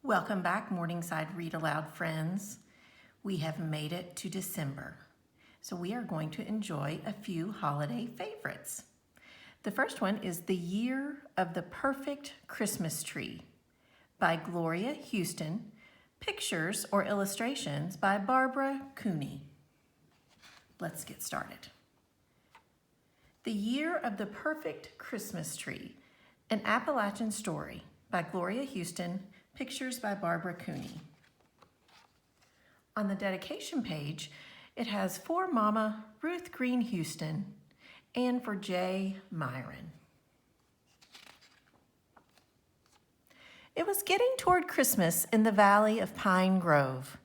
Welcome back, Morningside Read Aloud friends. We have made it to December, so we are going to enjoy a few holiday favorites. The first one is The Year of the Perfect Christmas Tree by Gloria Houston, pictures or illustrations by Barbara Cooney. Let's get started. The Year of the Perfect Christmas Tree, an Appalachian story by Gloria Houston, pictures by Barbara Cooney. On the dedication page, it has for Mama Ruth Green Houston and for J. Myron. It was getting toward Christmas in the valley of Pine Grove.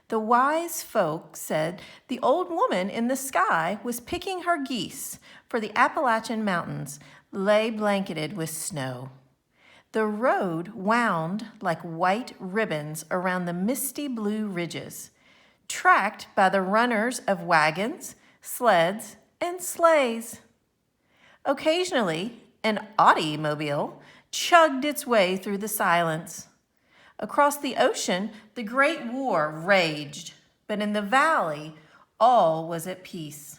The wise folk said the old woman in the sky was picking her geese, for the Appalachian mountains lay blanketed with snow. The road wound like white ribbons around the misty blue ridges, tracked by the runners of wagons, sleds, and sleighs. Occasionally, an automobile chugged its way through the silence. Across the ocean, the Great War raged, but in the valley, all was at peace.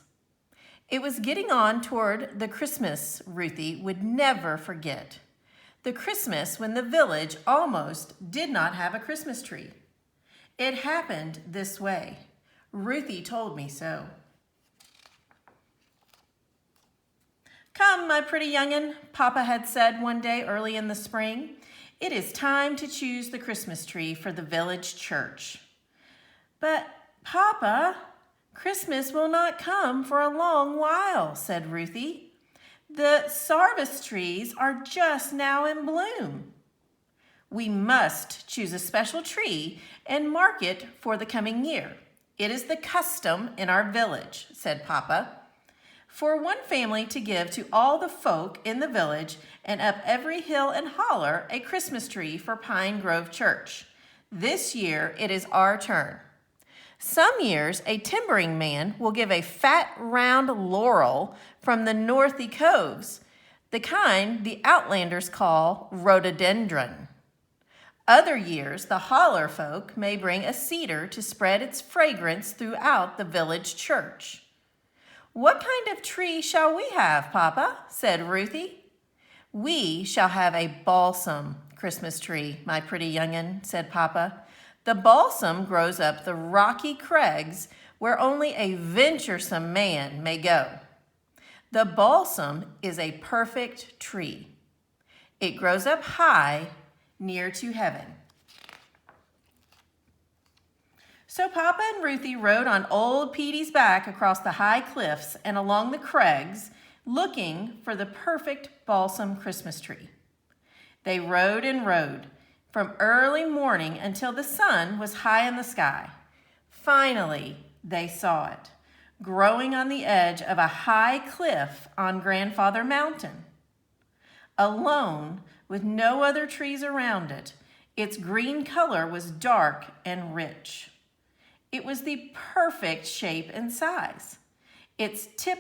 It was getting on toward the Christmas Ruthie would never forget. The Christmas when the village almost did not have a Christmas tree. It happened this way. Ruthie told me so. "Come, my pretty young'un," Papa had said one day early in the spring. "It is time to choose the Christmas tree for the village church." "But, Papa, Christmas will not come for a long while," said Ruthie. "The sarvice trees are just now in bloom." "We must choose a special tree and mark it for the coming year. It is the custom in our village," said Papa, "for one family to give to all the folk in the village and up every hill and holler a Christmas tree for Pine Grove Church. This year it is our turn. Some years a timbering man will give a fat round laurel from the northy coves, the kind the outlanders call rhododendron. Other years the holler folk may bring a cedar to spread its fragrance throughout the village church." "What kind of tree shall we have, Papa?" said Ruthie. "We shall have a balsam Christmas tree, my pretty young'un," said Papa. "The balsam grows up the rocky crags where only a venturesome man may go. The balsam is a perfect tree. It grows up high, near to heaven." So Papa and Ruthie rode on old Petey's back across the high cliffs and along the crags, looking for the perfect balsam Christmas tree. They rode and rode from early morning until the sun was high in the sky. Finally, they saw it, growing on the edge of a high cliff on Grandfather Mountain. Alone, with no other trees around it, its green color was dark and rich. It was the perfect shape and size, its tip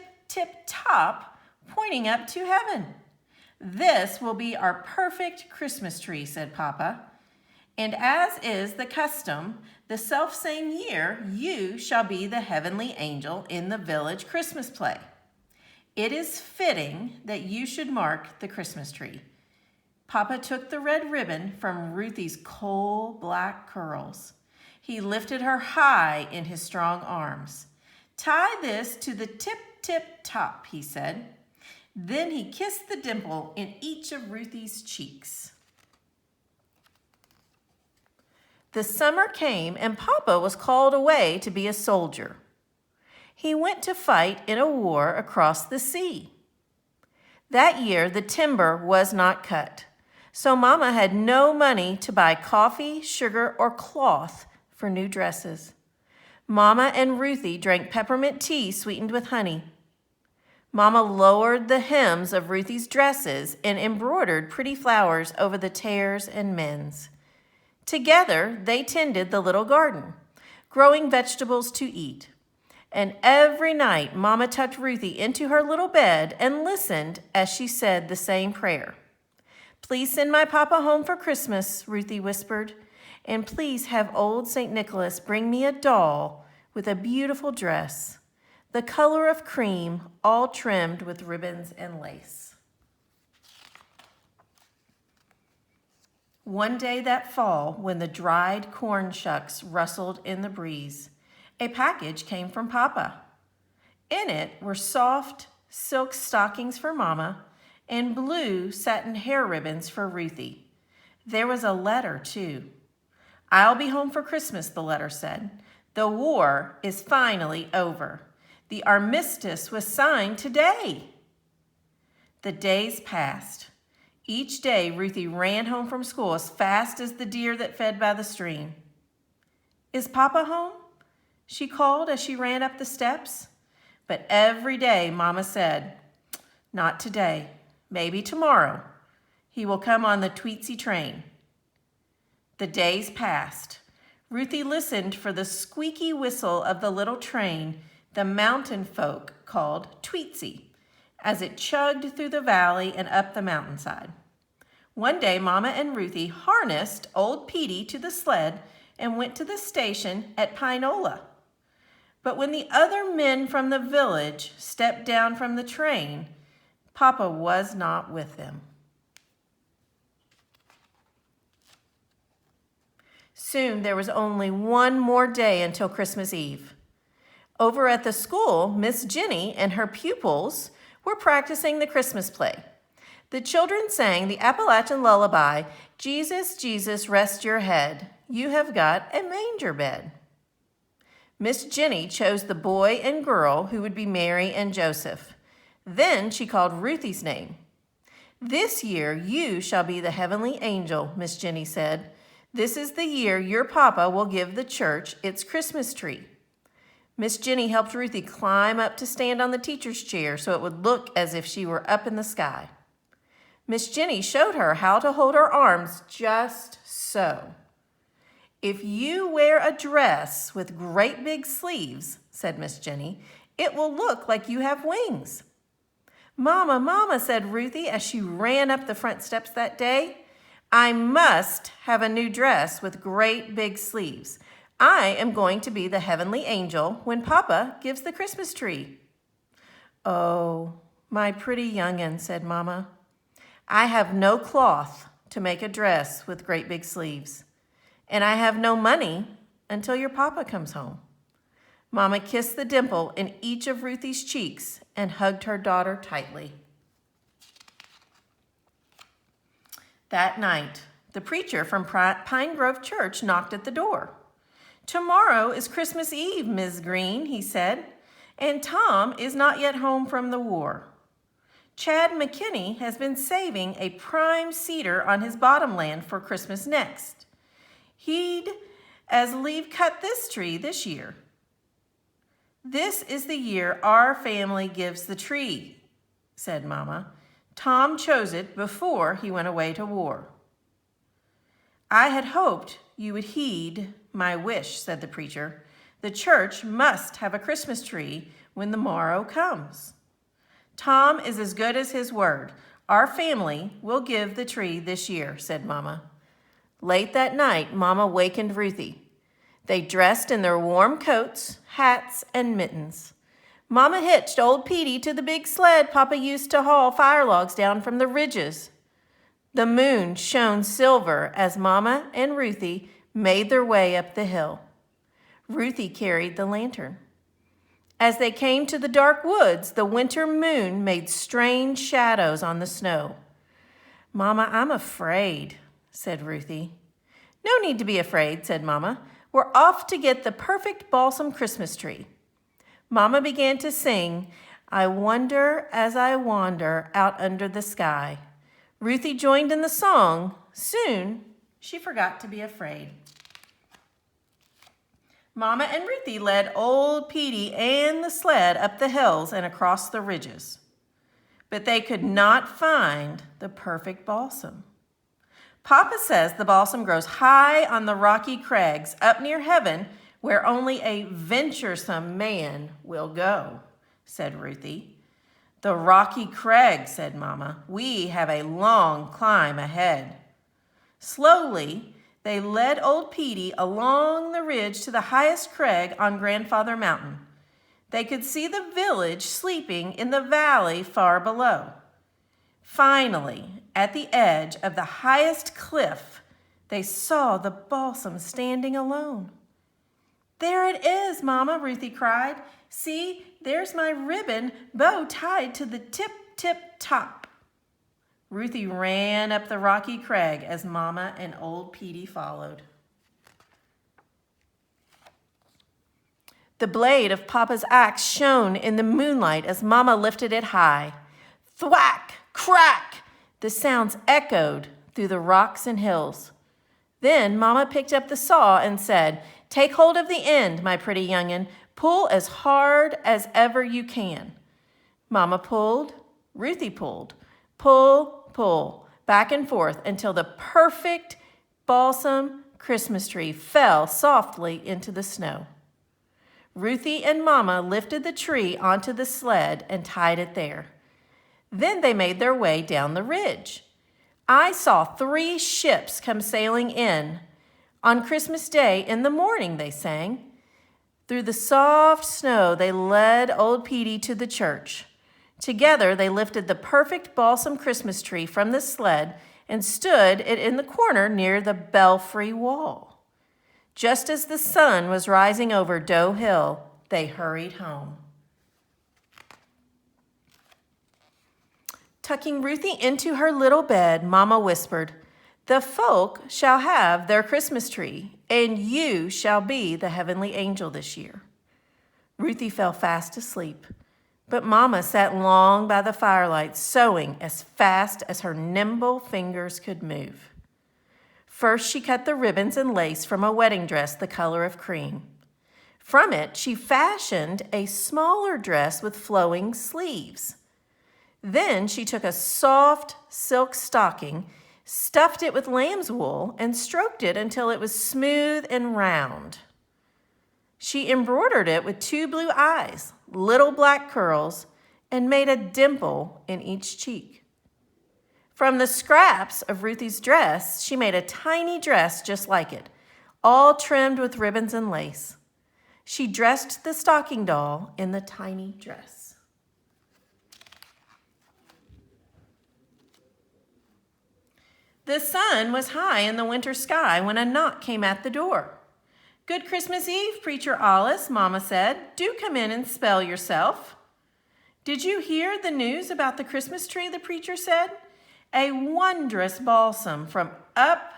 top pointing up to heaven. "This will be our perfect Christmas tree," said Papa. "And as is the custom, the selfsame year you shall be the heavenly angel in the village Christmas play. It is fitting that you should mark the Christmas tree." Papa took the red ribbon from Ruthie's coal-black curls. He lifted her high in his strong arms. "Tie this to the tip top," he said. Then he kissed the dimple in each of Ruthie's cheeks. The summer came and Papa was called away to be a soldier. He went to fight in a war across the sea. That year the timber was not cut, so Mama had no money to buy coffee, sugar, or cloth for new dresses. Mama and Ruthie drank peppermint tea sweetened with honey. Mama lowered the hems of Ruthie's dresses and embroidered pretty flowers over the tears and mends. Together, they tended the little garden, growing vegetables to eat. And every night, Mama tucked Ruthie into her little bed and listened as she said the same prayer. "Please send my papa home for Christmas," Ruthie whispered. and please have old St. Nicholas bring me a doll with a beautiful dress, the color of cream, all trimmed with ribbons and lace. One day that fall, when the dried corn shucks rustled in the breeze, a package came from Papa. In it were soft silk stockings for Mama and blue satin hair ribbons for Ruthie. There was a letter, too. "I'll be home for Christmas," the letter said. "The war is finally over. The armistice was signed today." The days passed. Each day, Ruthie ran home from school as fast as the deer that fed by the stream. "Is Papa home?" she called as she ran up the steps. But every day, Mama said, "Not today, maybe tomorrow. He will come on the Tweetsie train." The days passed. Ruthie listened for the squeaky whistle of the little train the mountain folk called Tweetsie, as it chugged through the valley and up the mountainside. One day, Mama and Ruthie harnessed old Petey to the sled and went to the station at Pinola. But when the other men from the village stepped down from the train, Papa was not with them. Soon there was only one more day until Christmas Eve. Over at the school, Miss Jenny and her pupils were practicing the Christmas play. The children sang the Appalachian lullaby, "Jesus, Jesus, rest your head. You have got a manger bed." Miss Jenny chose the boy and girl who would be Mary and Joseph. Then she called Ruthie's name. "This year you shall be the heavenly angel," Miss Jenny said. "This is the year your Papa will give the church its Christmas tree." Miss Jenny helped Ruthie climb up to stand on the teacher's chair so it would look as if she were up in the sky. Miss Jenny showed her how to hold her arms just so. "If you wear a dress with great big sleeves," said Miss Jenny, "it will look like you have wings." "Mama, Mama," said Ruthie as she ran up the front steps that day, "I must have a new dress with great big sleeves. I am going to be the heavenly angel when Papa gives the Christmas tree." "Oh, my pretty young'un," said Mama, "I have no cloth to make a dress with great big sleeves, and I have no money until your Papa comes home." Mama kissed the dimple in each of Ruthie's cheeks and hugged her daughter tightly. That night, the preacher from Pine Grove Church knocked at the door. "Tomorrow is Christmas Eve, Ms. Green," he said, "and Tom is not yet home from the war. Chad McKinney has been saving a prime cedar on his bottomland for Christmas next. He'd as lieve cut this tree this year." "This is the year our family gives the tree," said Mama. "Tom chose it before he went away to war." "I had hoped you would heed my wish," said the preacher. "The church must have a Christmas tree when the morrow comes." "Tom is as good as his word. Our family will give the tree this year," said Mama. Late that night, Mama wakened Ruthie. They dressed in their warm coats, hats, and mittens. Mama hitched old Petey to the big sled Papa used to haul fire logs down from the ridges. The moon shone silver as Mama and Ruthie made their way up the hill. Ruthie carried the lantern. As they came to the dark woods, the winter moon made strange shadows on the snow. "Mama, I'm afraid," said Ruthie. "No need to be afraid," said Mama. "We're off to get the perfect balsam Christmas tree." Mama began to sing, "I wonder as I wander out under the sky." Ruthie joined in the song. Soon, she forgot to be afraid. Mama and Ruthie led old Petey and the sled up the hills and across the ridges. But they could not find the perfect balsam. "Papa says the balsam grows high on the rocky crags up near heaven where only a venturesome man will go," said Ruthie. "The rocky crags," said Mama. "We have a long climb ahead." Slowly, They led old Petey along the ridge to the highest crag on Grandfather Mountain. They could see the village sleeping in the valley far below. Finally, at the edge of the highest cliff, they saw the balsam standing alone. "There it is, Mama," Ruthie cried. "See, there's my ribbon bow tied to the tip top." Ruthie ran up the rocky crag as Mama and old Petey followed. The blade of Papa's axe shone in the moonlight as Mama lifted it high. Thwack, crack! The sounds echoed through the rocks and hills. Then Mama picked up the saw and said, "Take hold of the end, my pretty young'un. Pull as hard as ever you can." Mama pulled, Ruthie pulled. Pull, pull, back and forth until the perfect balsam Christmas tree fell softly into the snow. Ruthie and Mama lifted the tree onto the sled and tied it there. Then they made their way down the ridge. I saw 3 ships come sailing in. On Christmas Day in the morning, they sang. Through the soft snow, they led old Petey to the church. Together, they lifted the perfect balsam Christmas tree from the sled and stood it in the corner near the belfry wall. Just as the sun was rising over Doe Hill, they hurried home. Tucking Ruthie into her little bed, Mama whispered, "The folk shall have their Christmas tree, and you shall be the heavenly angel this year." Ruthie fell fast asleep, but Mama sat long by the firelight, sewing as fast as her nimble fingers could move. First, she cut the ribbons and lace from a wedding dress the color of cream. From it, she fashioned a smaller dress with flowing sleeves. Then she took a soft silk stocking, stuffed it with lamb's wool, and stroked it until it was smooth and round. She embroidered it with 2 blue eyes, little black curls, and made a dimple in each cheek. From the scraps of Ruthie's dress, she made a tiny dress just like it, all trimmed with ribbons and lace. She dressed the stocking doll in the tiny dress. The sun was high in the winter sky when a knock came at the door. "Good Christmas Eve, Preacher Alice," Mama said. "Do come in and spell yourself." "Did you hear the news about the Christmas tree?" the preacher said. "A wondrous balsam from up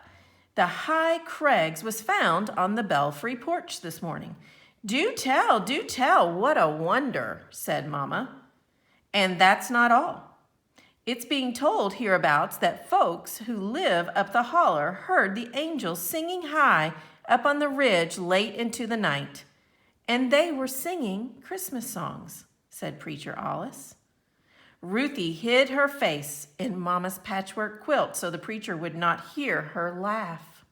the high crags was found on the belfry porch this morning." Do tell, what a wonder," said Mama. "And that's not all. It's being told hereabouts that folks who live up the holler heard the angels singing high up on the ridge late into the night. And they were singing Christmas songs," said Preacher Alice. Ruthie hid her face in Mama's patchwork quilt so the preacher would not hear her laugh.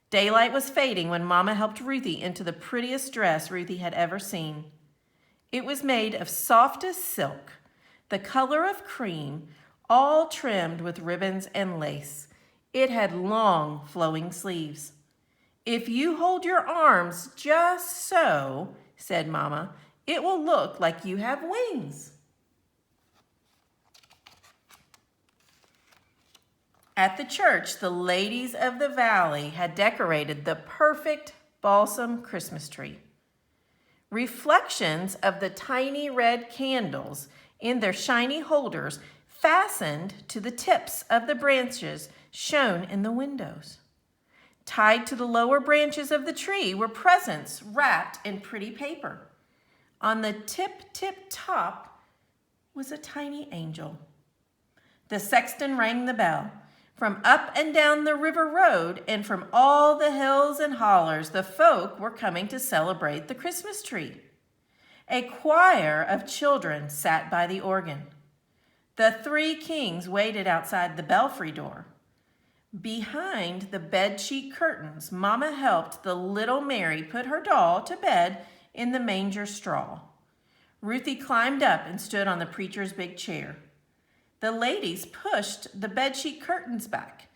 Daylight was fading when Mama helped Ruthie into the prettiest dress Ruthie had ever seen. It was made of softest silk, the color of cream, all trimmed with ribbons and lace. It had long, flowing sleeves. "If you hold your arms just so," said Mama, "it will look like you have wings." At the church, the ladies of the valley had decorated the perfect balsam Christmas tree. Reflections of the tiny red candles in their shiny holders fastened to the tips of the branches shone in the windows. Tied to the lower branches of the tree were presents wrapped in pretty paper. On the tip top was a tiny angel. The sexton rang the bell. From up and down the river road and from all the hills and hollers, the folk were coming to celebrate the Christmas tree. A choir of children sat by the organ. The 3 kings waited outside the belfry door. Behind the bedsheet curtains, Mama helped the little Mary put her doll to bed in the manger straw. Ruthie climbed up and stood on the preacher's big chair. The ladies pushed the bedsheet curtains back.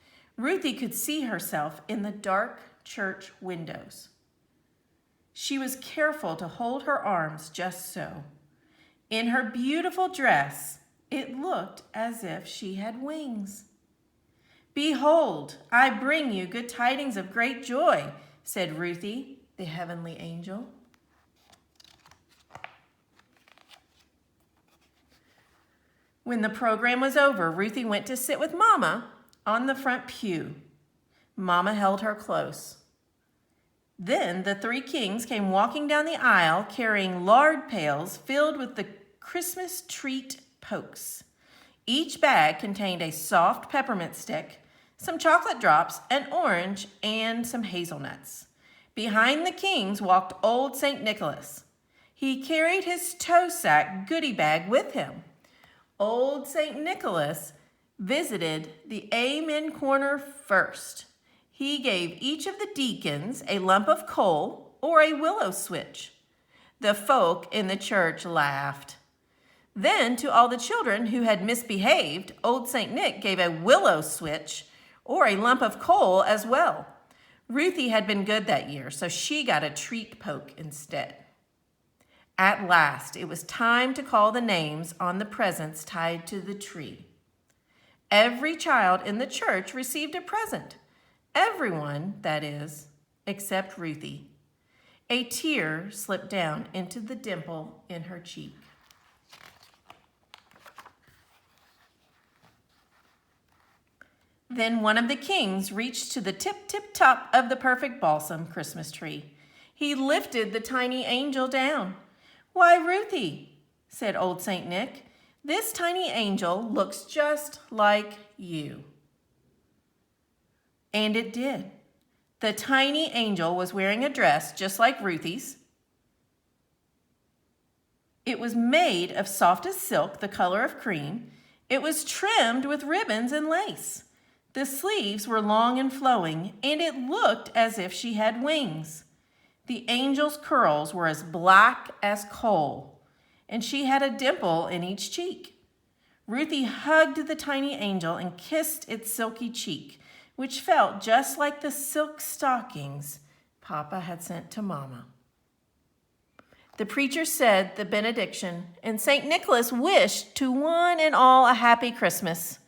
Ruthie could see herself in the dark church windows. She was careful to hold her arms just so. In her beautiful dress, it looked as if she had wings. "Behold, I bring you good tidings of great joy," said Ruthie, the heavenly angel. When the program was over, Ruthie went to sit with Mama on the front pew. Mama held her close. Then the three kings came walking down the aisle carrying lard pails filled with the Christmas treat pokes. Each bag contained a soft peppermint stick, some chocolate drops, an orange, and some hazelnuts. Behind the kings walked old St. Nicholas. He carried his toe sack goodie bag with him. Old St. Nicholas visited the Amen corner first. He gave each of the deacons a lump of coal or a willow switch. The folk in the church laughed. Then to all the children who had misbehaved, old St. Nick gave a willow switch or a lump of coal as well. Ruthie had been good that year, so she got a treat poke instead. At last, it was time to call the names on the presents tied to the tree. Every child in the church received a present. Everyone, that is, except Ruthie. A tear slipped down into the dimple in her cheek. Then one of the kings reached to the tip-tip-top of the perfect balsam Christmas tree. He lifted the tiny angel down. "Why, Ruthie," said old St. Nick, "this tiny angel looks just like you." And it did. The tiny angel was wearing a dress just like Ruthie's. It was made of softest silk, the color of cream. It was trimmed with ribbons and lace. The sleeves were long and flowing, and it looked as if she had wings. The angel's curls were as black as coal, and she had a dimple in each cheek. Ruthie hugged the tiny angel and kissed its silky cheek, which felt just like the silk stockings Papa had sent to Mama. The preacher said the benediction, and St. Nicholas wished to one and all a happy Christmas.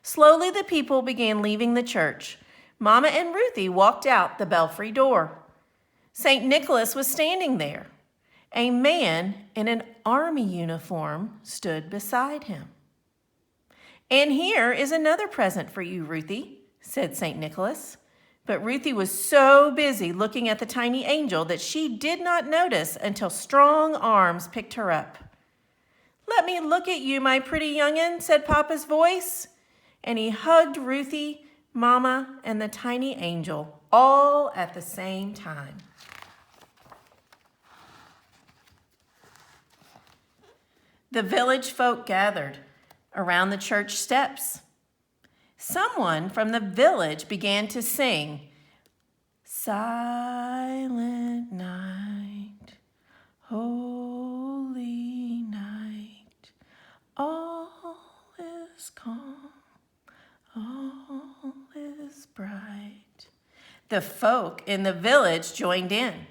Slowly the people began leaving the church. Mama and Ruthie walked out the belfry door. St. Nicholas was standing there. A man in an army uniform stood beside him. "And here is another present for you, Ruthie," said St. Nicholas. But Ruthie was so busy looking at the tiny angel that she did not notice until strong arms picked her up. "Let me look at you, my pretty young'un," said Papa's voice. And he hugged Ruthie, Mama, and the tiny angel all at the same time. The village folk gathered around the church steps. Someone from the village began to sing, "Silent night, holy night, all is calm, all is bright." The folk in the village joined in.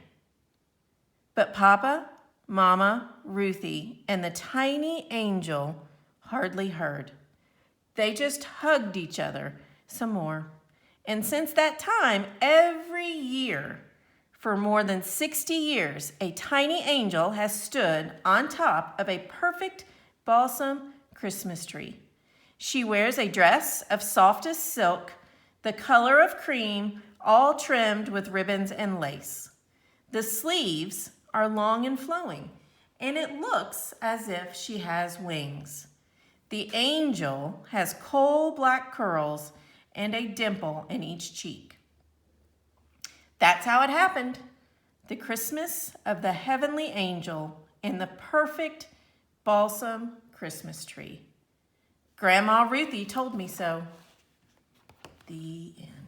But Papa, Mama, Ruthie, and the tiny angel hardly heard. They just hugged each other some more. And since that time, every year, for more than 60 years, a tiny angel has stood on top of a perfect balsam Christmas tree. She wears a dress of softest silk, the color of cream, all trimmed with ribbons and lace. The sleeves are long and flowing, and it looks as if she has wings. The angel has coal black curls and a dimple in each cheek. That's how it happened. The Christmas of the heavenly angel in the perfect balsam Christmas tree. Grandma Ruthie told me so. The end.